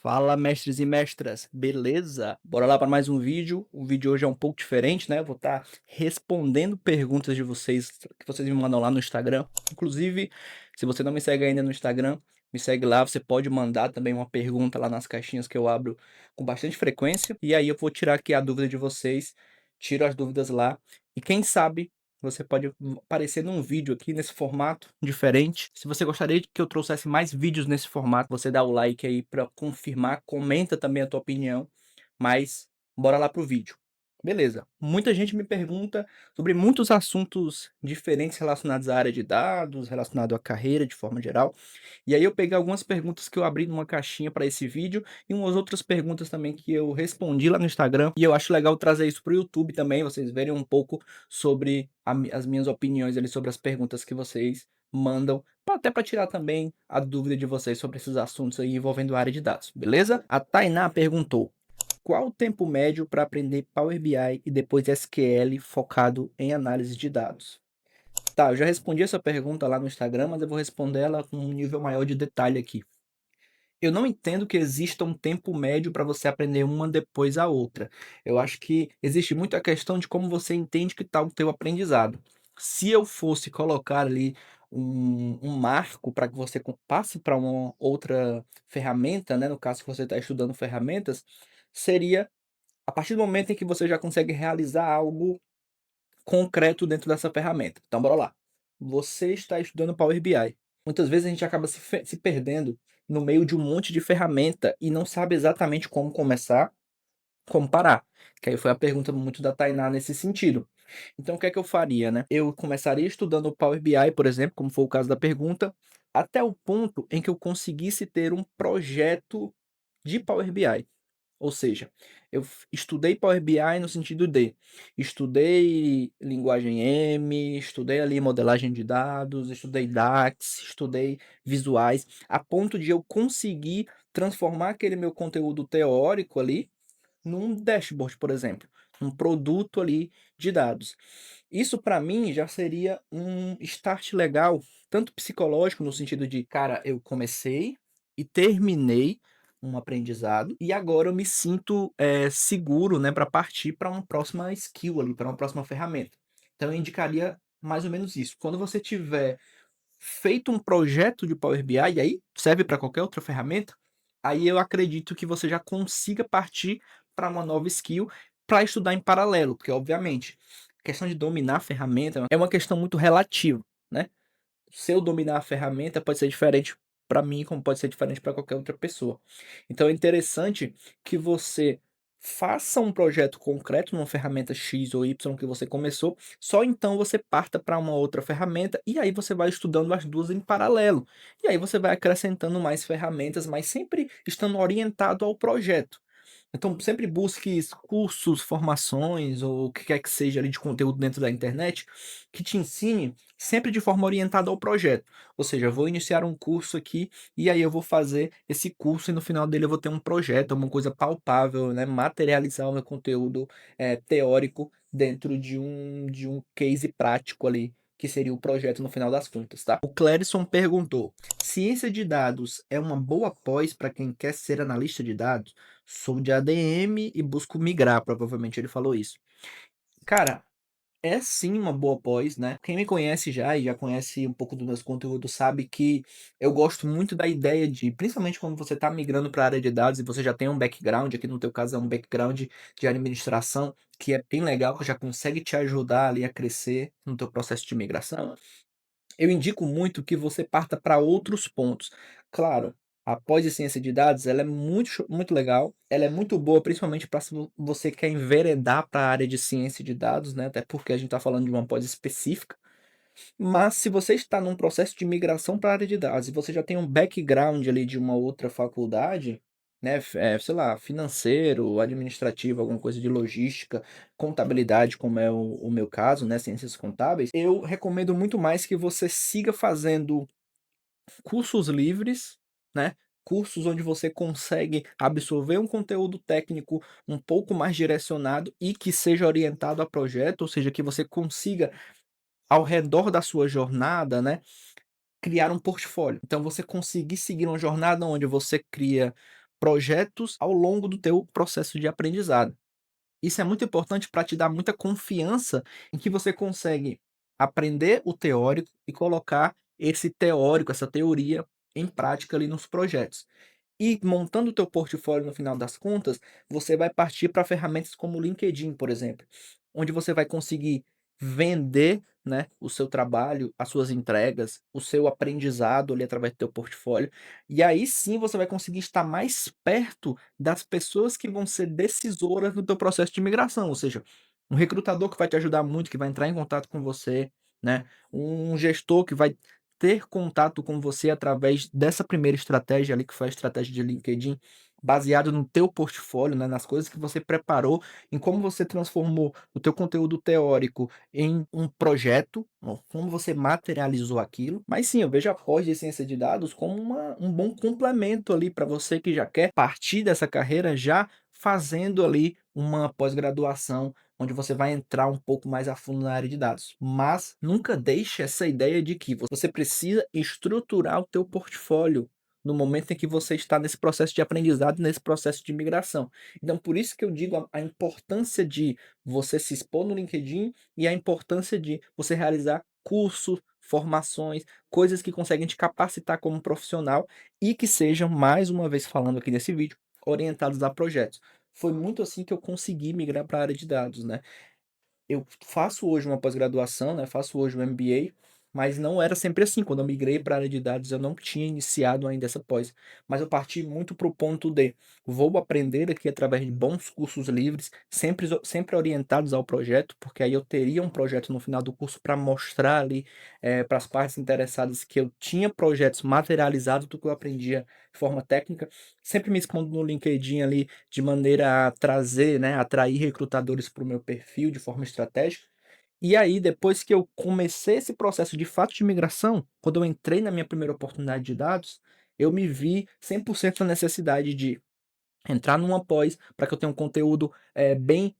Fala, mestres e mestras, beleza? Bora lá para mais um vídeo. O vídeo hoje é um pouco diferente, né? Eu vou estar respondendo perguntas de vocês que vocês me mandam lá no Instagram. Inclusive, se você não me segue ainda no Instagram, me segue lá. Você pode mandar também uma pergunta lá nas caixinhas que eu abro com bastante frequência. E aí eu vou tirar aqui a dúvida de vocês, tiro as dúvidas lá. E quem sabe você pode aparecer num vídeo aqui nesse formato diferente. Se você gostaria de que eu trouxesse mais vídeos nesse formato, você dá o like aí para confirmar, comenta também a tua opinião, mas bora lá pro vídeo. Beleza, muita gente me pergunta sobre muitos assuntos diferentes relacionados à área de dados, relacionado à carreira de forma geral. E aí eu peguei algumas perguntas que eu abri numa caixinha para esse vídeo e umas outras perguntas também que eu respondi lá no Instagram. E eu acho legal trazer isso para o YouTube também, vocês verem um pouco sobre as minhas opiniões ali sobre as perguntas que vocês mandam, até para tirar também a dúvida de vocês sobre esses assuntos aí envolvendo a área de dados, beleza? A Tainá perguntou: qual o tempo médio para aprender Power BI e depois SQL focado em análise de dados? Tá, eu já respondi essa pergunta lá no Instagram, mas eu vou responder ela com um nível maior de detalhe aqui. Eu não entendo que exista um tempo médio para você aprender uma depois a outra. Eu acho que existe muito a questão de como você entende que está o teu aprendizado. Se eu fosse colocar ali um marco para que você passe para uma outra ferramenta, né, no caso que você está estudando ferramentas, seria a partir do momento em que você já consegue realizar algo concreto dentro dessa ferramenta. Então bora lá. Você está estudando Power BI. Muitas vezes a gente acaba se perdendo no meio de um monte de ferramenta e não sabe exatamente como começar, como parar. Que aí foi a pergunta muito da Tainá nesse sentido. Então o que é que eu faria, né? Eu começaria estudando o Power BI, por exemplo, como foi o caso da pergunta, até o ponto em que eu conseguisse ter um projeto de Power BI. Ou seja, eu estudei Power BI no sentido de estudei linguagem M, estudei ali modelagem de dados, estudei DAX, estudei visuais, a ponto de eu conseguir transformar aquele meu conteúdo teórico ali num dashboard, por exemplo, um produto ali de dados. Isso para mim já seria um start legal, tanto psicológico no sentido de, cara, eu comecei e terminei um aprendizado e agora eu me sinto seguro, né, para partir para uma próxima skill ali, para uma próxima ferramenta. Então eu indicaria mais ou menos isso. Quando você tiver feito um projeto de Power BI, e aí serve para qualquer outra ferramenta, aí eu acredito que você já consiga partir para uma nova skill para estudar em paralelo, porque obviamente a questão de dominar a ferramenta é uma questão muito relativa, né? Se eu dominar a ferramenta pode ser diferente para mim, como pode ser diferente para qualquer outra pessoa. Então é interessante que você faça um projeto concreto numa ferramenta X ou Y que você começou, só então você parta para uma outra ferramenta e aí você vai estudando as duas em paralelo. E aí você vai acrescentando mais ferramentas, mas sempre estando orientado ao projeto. Então sempre busque cursos, formações ou o que quer que seja ali de conteúdo dentro da internet que te ensine sempre de forma orientada ao projeto. Ou seja, eu vou iniciar um curso aqui e aí eu vou fazer esse curso e no final dele eu vou ter um projeto, uma coisa palpável, né? Materializar o meu conteúdo teórico dentro de um case prático ali, que seria o projeto no final das contas, tá? O Clérison perguntou: ciência de dados é uma boa pós para quem quer ser analista de dados? Sou de ADM e busco migrar, provavelmente ele falou isso. Cara, é sim uma boa pós, né. Quem me conhece já e já conhece um pouco dos meus conteúdos sabe que eu gosto muito da ideia de principalmente quando você está migrando para a área de dados e você já tem um background, aqui no teu caso é um background de administração, que é bem legal, que já consegue te ajudar ali a crescer no teu processo de migração. Eu indico muito que você parta para outros pontos. Claro, a pós de ciência de dados, ela é muito legal, ela é muito boa, principalmente para se você quer enveredar para a área de ciência de dados, né, até porque a gente está falando de uma pós específica. Mas se você está num processo de migração para a área de dados e você já tem um background ali de uma outra faculdade, né, sei lá, financeiro, administrativo, alguma coisa de logística, contabilidade, como é o meu caso, né, ciências contábeis, eu recomendo muito mais que você siga fazendo cursos livres, né, cursos onde você consegue absorver um conteúdo técnico um pouco mais direcionado e que seja orientado a projeto, ou seja, que você consiga ao redor da sua jornada, né, criar um portfólio. Então você conseguir seguir uma jornada onde você cria projetos ao longo do teu processo de aprendizado. Isso é muito importante para te dar muita confiança em que você consegue aprender o teórico e colocar esse teórico, essa teoria em prática ali nos projetos. E montando o teu portfólio no final das contas, você vai partir para ferramentas como o LinkedIn, por exemplo, onde você vai conseguir vender, né, o seu trabalho, as suas entregas, o seu aprendizado ali através do teu portfólio. E aí sim você vai conseguir estar mais perto das pessoas que vão ser decisoras no teu processo de imigração, ou seja, um recrutador que vai te ajudar muito, que vai entrar em contato com você, né, um gestor que vai ter contato com você através dessa primeira estratégia ali, que foi a estratégia de LinkedIn, baseado no teu portfólio, né, nas coisas que você preparou, em como você transformou o teu conteúdo teórico em um projeto, ó, como você materializou aquilo. Mas sim, eu vejo a pós de ciência de dados como um bom complemento ali para você que já quer partir dessa carreira já fazendo ali uma pós-graduação onde você vai entrar um pouco mais a fundo na área de dados. Mas nunca deixe essa ideia de que você precisa estruturar o teu portfólio no momento em que você está nesse processo de aprendizado, nesse processo de migração. Então, por isso que eu digo a importância de você se expor no LinkedIn e a importância de você realizar cursos, formações, coisas que conseguem te capacitar como profissional e que sejam, mais uma vez falando aqui nesse vídeo, orientados a projetos. Foi muito assim que eu consegui migrar para a área de dados, né? Eu faço hoje uma pós-graduação, né, faço hoje um MBA, mas não era sempre assim. Quando eu migrei para a área de dados, eu não tinha iniciado ainda essa pós, mas eu parti muito para o ponto de vou aprender aqui através de bons cursos livres, sempre orientados ao projeto, porque aí eu teria um projeto no final do curso para mostrar ali para as partes interessadas que eu tinha projetos materializados do que eu aprendia de forma técnica. Sempre me expondo no LinkedIn ali de maneira a trazer, né, atrair recrutadores para o meu perfil de forma estratégica. E aí, depois que eu comecei esse processo de fato de migração, quando eu entrei na minha primeira oportunidade de dados, eu me vi 100% na necessidade de entrar numa pós, para que eu tenha um conteúdo, bem,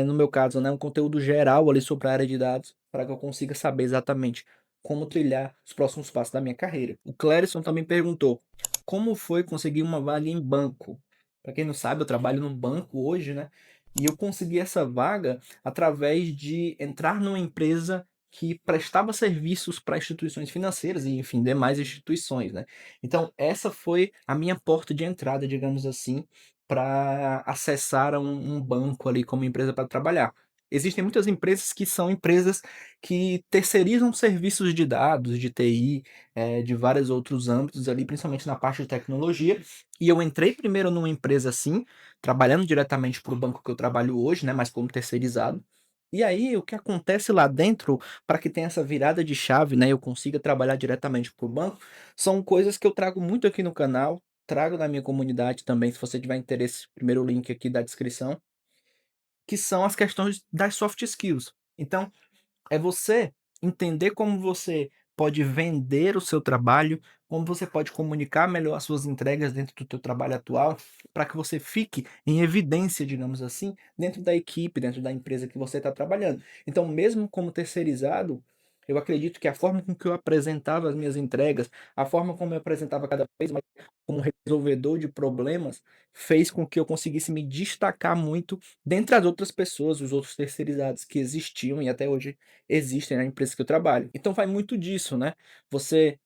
no meu caso, né, um conteúdo geral ali sobre a área de dados, para que eu consiga saber exatamente como trilhar os próximos passos da minha carreira. O Clérison também perguntou: "Como foi conseguir uma vaga em banco?". Para quem não sabe, eu trabalho num banco hoje, né, e eu consegui essa vaga através de entrar numa empresa que prestava serviços para instituições financeiras e, enfim, demais instituições, né. Então essa foi a minha porta de entrada, digamos assim, para acessar um banco ali como empresa para trabalhar. Existem muitas empresas que são empresas que terceirizam serviços de dados, de TI, de vários outros âmbitos ali, principalmente na parte de tecnologia, e eu entrei primeiro numa empresa assim, trabalhando diretamente para o banco que eu trabalho hoje, né, mas como terceirizado. E aí o que acontece lá dentro, para que tenha essa virada de chave, né, eu consiga trabalhar diretamente para o banco, são coisas que eu trago muito aqui no canal, trago na minha comunidade também, se você tiver interesse, primeiro link aqui da descrição, que são as questões das soft skills. Então, é você entender como você pode vender o seu trabalho, como você pode comunicar melhor as suas entregas dentro do teu trabalho atual, para que você fique em evidência, digamos assim, dentro da equipe, dentro da empresa que você está trabalhando. Então, mesmo como terceirizado, eu acredito que a forma com que eu apresentava as minhas entregas, a forma como eu apresentava cada vez mais como resolvedor de problemas, fez com que eu conseguisse me destacar muito dentre as outras pessoas, os outros terceirizados que existiam e até hoje existem na empresa que eu trabalho. Então vai muito disso, né. Você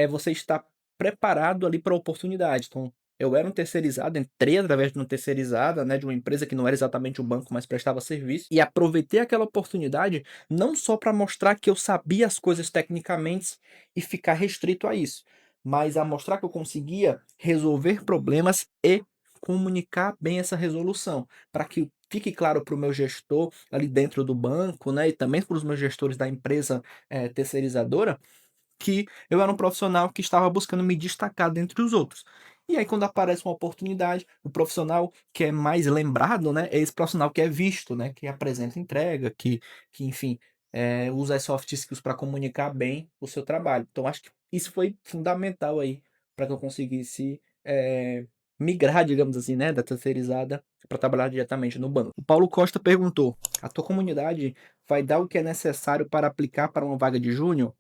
você estar preparado ali para a oportunidade. Então, eu era um terceirizado, entrei através de uma terceirizada, né, de uma empresa que não era exatamente um banco, mas prestava serviço, e aproveitei aquela oportunidade não só para mostrar que eu sabia as coisas tecnicamente e ficar restrito a isso, mas a mostrar que eu conseguia resolver problemas e comunicar bem essa resolução, para que fique claro para o meu gestor ali dentro do banco, né, e também para os meus gestores da empresa, terceirizadora, que eu era um profissional que estava buscando me destacar dentre os outros. E aí quando aparece uma oportunidade, o profissional que é mais lembrado, né, é esse profissional que é visto, né, que apresenta entrega, que enfim, usa as soft skills para comunicar bem o seu trabalho. Então acho que isso foi fundamental aí para que eu conseguisse, migrar, digamos assim, né, da terceirizada para trabalhar diretamente no banco. O Paulo Costa perguntou: "A tua comunidade vai dar o que é necessário para aplicar para uma vaga de júnior?".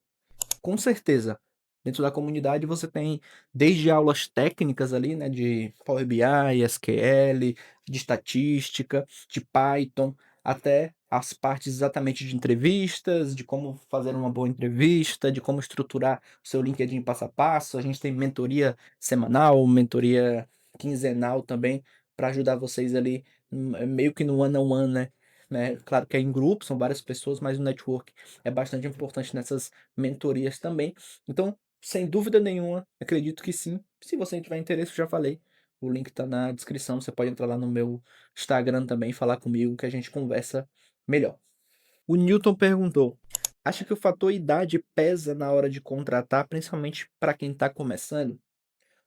Com certeza. Dentro da comunidade você tem desde aulas técnicas ali, né, de Power BI, SQL, de estatística, de Python, até as partes exatamente de entrevistas, de como fazer uma boa entrevista, de como estruturar o seu LinkedIn passo a passo. A gente tem mentoria semanal, mentoria quinzenal também, para ajudar vocês ali, meio que no one on one, né. Claro que é em grupo, são várias pessoas, mas o network é bastante importante nessas mentorias também. Então, sem dúvida nenhuma, acredito que sim. Se você tiver interesse, eu já falei, o link tá na descrição, você pode entrar lá no meu Instagram também e falar comigo que a gente conversa melhor. O Newton perguntou: "Acha que o fator idade pesa na hora de contratar, principalmente para quem está começando?"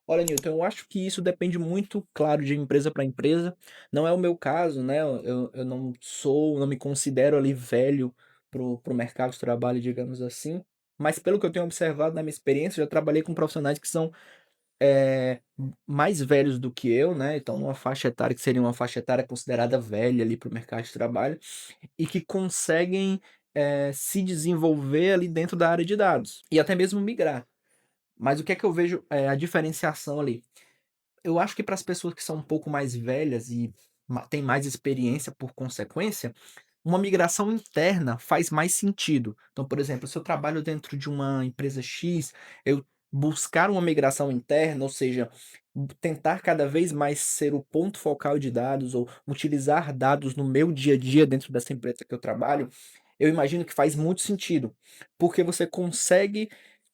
Olha, Newton, eu acho que isso depende muito, claro, de empresa para empresa. Não é o meu caso, né, eu não me considero ali velho pro mercado de trabalho, digamos assim, mas pelo que eu tenho observado na minha experiência, já trabalhei com profissionais que são, mais velhos do que eu, né, então numa faixa etária que seria uma faixa etária considerada velha ali para o mercado de trabalho, e que conseguem, se desenvolver ali dentro da área de dados, e até mesmo migrar. Mas o que é que eu vejo, a diferenciação ali? Eu acho que para as pessoas que são um pouco mais velhas e têm mais experiência por consequência, uma migração interna faz mais sentido. Então, por exemplo, se eu trabalho dentro de uma empresa X, eu buscar uma migração interna, ou seja, tentar cada vez mais ser o ponto focal de dados ou utilizar dados no meu dia a dia dentro dessa empresa que eu trabalho, eu imagino que faz muito sentido, porque você consegue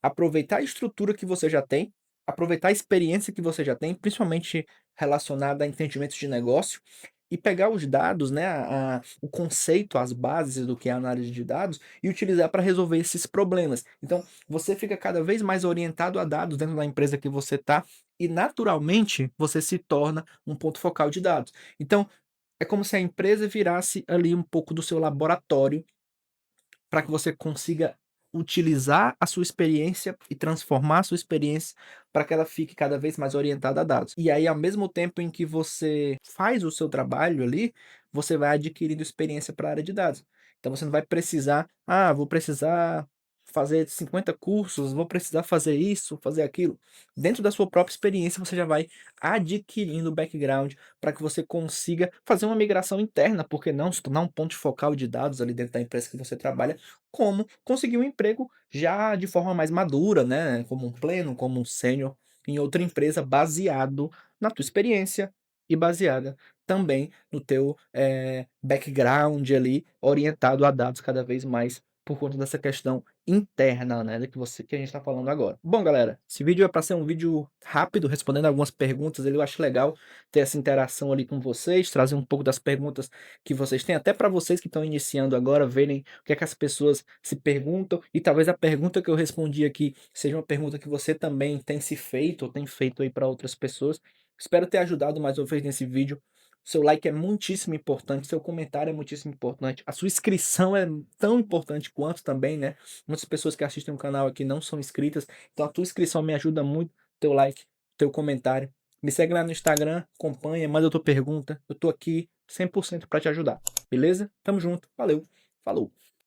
aproveitar a estrutura que você já tem, aproveitar a experiência que você já tem, principalmente relacionada a entendimentos de negócio, e pegar os dados, né, o conceito, as bases do que é a análise de dados e utilizar para resolver esses problemas. Então, você fica cada vez mais orientado a dados dentro da empresa que você está e, naturalmente, você se torna um ponto focal de dados. Então, é como se a empresa virasse ali um pouco do seu laboratório para que você consiga utilizar a sua experiência e transformar a sua experiência para que ela fique cada vez mais orientada a dados. E aí, ao mesmo tempo em que você faz o seu trabalho ali, você vai adquirindo experiência para a área de dados. Então você não vai precisar, vou precisar fazer 50 cursos, vou precisar fazer isso, fazer aquilo. Dentro da sua própria experiência, você já vai adquirindo background para que você consiga fazer uma migração interna, porque não se tornar um ponto focal de dados ali dentro da empresa que você trabalha, como conseguir um emprego já de forma mais madura, né, como um pleno, como um sênior em outra empresa, baseado na tua experiência e baseada também no teu, background ali, orientado a dados cada vez mais por conta dessa questão interna, né, que a gente está falando agora. Bom, galera, esse vídeo é para ser um vídeo rápido, respondendo algumas perguntas ali. Eu acho legal ter essa interação ali com vocês, trazer um pouco das perguntas que vocês têm, até para vocês que estão iniciando agora, verem o que é que as pessoas se perguntam, e talvez a pergunta que eu respondi aqui seja uma pergunta que você também tem se feito ou tem feito aí para outras pessoas. Espero ter ajudado mais uma vez nesse vídeo. Seu like é muitíssimo importante, seu comentário é muitíssimo importante, a sua inscrição é tão importante quanto também, né. Muitas pessoas que assistem o canal aqui não são inscritas, então a tua inscrição me ajuda muito, teu like, teu comentário. Me segue lá no Instagram, acompanha, manda tua pergunta, eu tô aqui 100% para te ajudar, beleza? Tamo junto, valeu, falou.